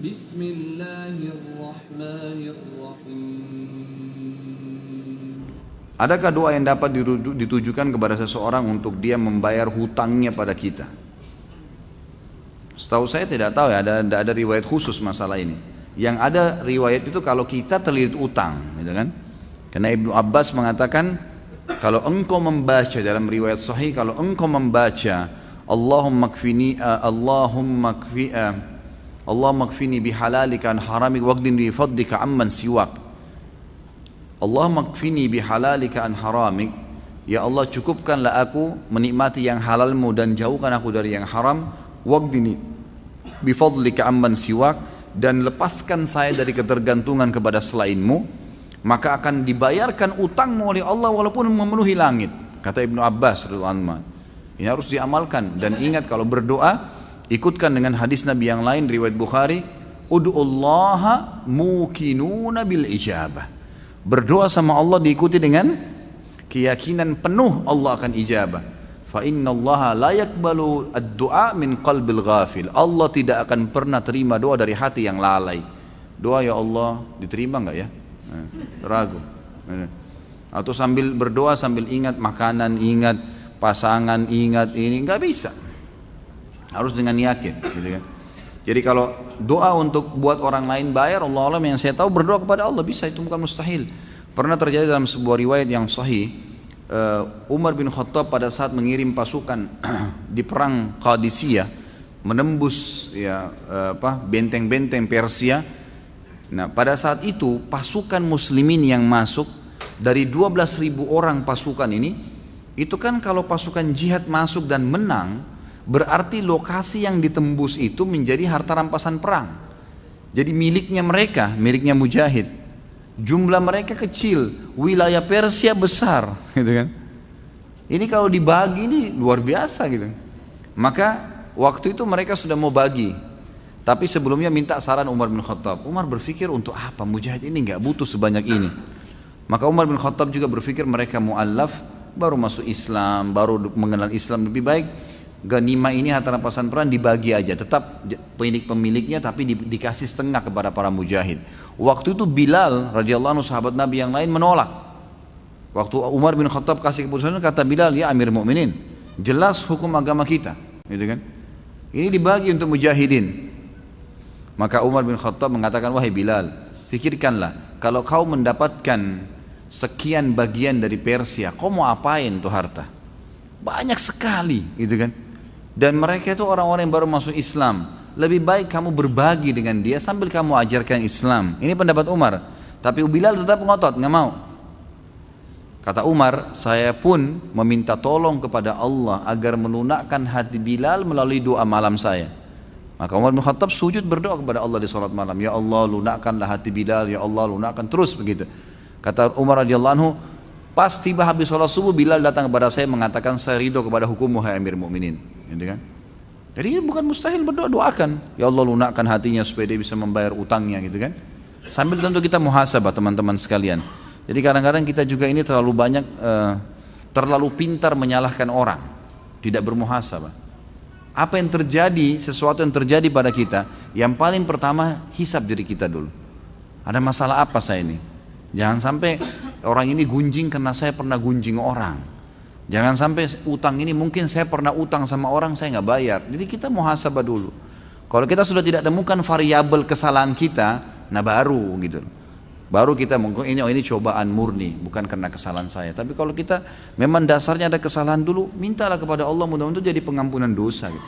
Bismillahirrahmanirrahim. Adakah doa yang dapat ditujukan kepada seseorang untuk dia membayar hutangnya pada kita? Setahu saya tidak tahu ya, ada riwayat khusus masalah ini. Yang ada riwayat itu kalau kita terlilit utang, gitu kan? Karena Ibnu Abbas mengatakan kalau engkau membaca dalam riwayat sahih, kalau engkau membaca Allahumma kfini bihalalika an haramik waqdin bi fadlika amman siwak. Allahumma kfini bihalalika an haramik, ya Allah cukupkanlah aku menikmati yang halalmu dan jauhkan aku dari yang haram. Waqdini bi fadlika amman siwak, dan lepaskan saya dari ketergantungan kepada selainmu, maka akan dibayarkan utangmu oleh Allah walaupun memenuhi langit. Kata Ibnu Abbas radhiyallahu anhu. Ini harus diamalkan, dan ingat kalau berdoa ikutkan dengan hadis Nabi yang lain riwayat Bukhari, ud'ullaha mukinuna bil ijabah. Berdoa sama Allah diikuti dengan keyakinan penuh Allah akan ijabah. Fa innallaha la yaqbalu ad-du'a min qalbil ghafil. Allah tidak akan pernah terima doa dari hati yang lalai. Doa ya Allah diterima enggak ya? Ragu. Atau sambil berdoa sambil ingat makanan, ingat pasangan, ingat ini, enggak bisa. Harus dengan yakin, gitu kan. Jadi kalau doa untuk buat orang lain bayar, Allah alam yang saya tahu berdoa kepada Allah bisa, itu bukan mustahil. Pernah terjadi dalam sebuah riwayat yang sahih, Umar bin Khattab pada saat mengirim pasukan di perang Qadisiyah menembus benteng-benteng Persia. Nah, pada saat itu pasukan muslimin yang masuk dari 12.000 orang pasukan ini, itu kan kalau pasukan jihad masuk dan menang, berarti lokasi yang ditembus itu menjadi harta rampasan perang. Jadi miliknya mereka, miliknya mujahid. Jumlah mereka kecil, wilayah Persia besar, gitu kan. Ini kalau dibagi ini luar biasa gitu. Maka waktu itu mereka sudah mau bagi, tapi sebelumnya minta saran Umar bin Khattab. Umar berpikir untuk apa, mujahid ini nggak butuh sebanyak ini. Maka Umar bin Khattab juga berpikir mereka mu'allaf, baru masuk Islam, baru mengenal Islam, lebih baik ganima ini harta rampasan perang dibagi aja, tetap pemiliknya tapi dikasih setengah kepada para mujahid. Waktu itu Bilal radhiyallahu anhu sahabat Nabi yang lain menolak. Waktu Umar bin Khattab kasih keputusan, kata Bilal, ya Amir Mukminin, jelas hukum agama kita, gitu kan? Ini dibagi untuk mujahidin. Maka Umar bin Khattab mengatakan, wahai Bilal, pikirkanlah, kalau kau mendapatkan sekian bagian dari Persia, kau mau apain tuh harta? Banyak sekali, gitu kan? Dan mereka itu orang-orang yang baru masuk Islam. Lebih baik kamu berbagi dengan dia sambil kamu ajarkan Islam. Ini pendapat Umar. Tapi Bilal tetap ngotot, nggak mau. Kata Umar, saya pun meminta tolong kepada Allah agar melunakkan hati Bilal melalui doa malam saya. Maka Umar bin Khattab sujud berdoa kepada Allah di salat malam. Ya Allah, lunakkanlah hati Bilal. Ya Allah, lunakkan, terus begitu. Kata Umar radhiyallahu anhu, pas tiba habis sholat subuh, Bilal datang kepada saya mengatakan, saya ridho kepada hukummu hai Amir Mukminin, gitu kan? Jadi bukan mustahil berdoa, doakan ya Allah lunakkan hatinya supaya dia bisa membayar utangnya, gitu kan? Sambil tentu kita muhasabah teman-teman sekalian. Jadi kadang-kadang kita juga ini terlalu banyak terlalu pintar menyalahkan orang, tidak bermuhasabah. Apa yang terjadi, sesuatu yang terjadi pada kita, yang paling pertama hisab diri kita dulu. Ada masalah apa saya ini? Jangan sampai orang ini gunjing karena saya pernah gunjing orang. Jangan sampai utang ini mungkin saya pernah utang sama orang saya nggak bayar. Jadi kita muhasabah dulu. Kalau kita sudah tidak temukan variabel kesalahan kita, nah baru gitu. Baru kita mungkin ini cobaan murni, bukan karena kesalahan saya. Tapi kalau kita memang dasarnya ada kesalahan dulu, mintalah kepada Allah mudah-mudahan jadi pengampunan dosa gitu.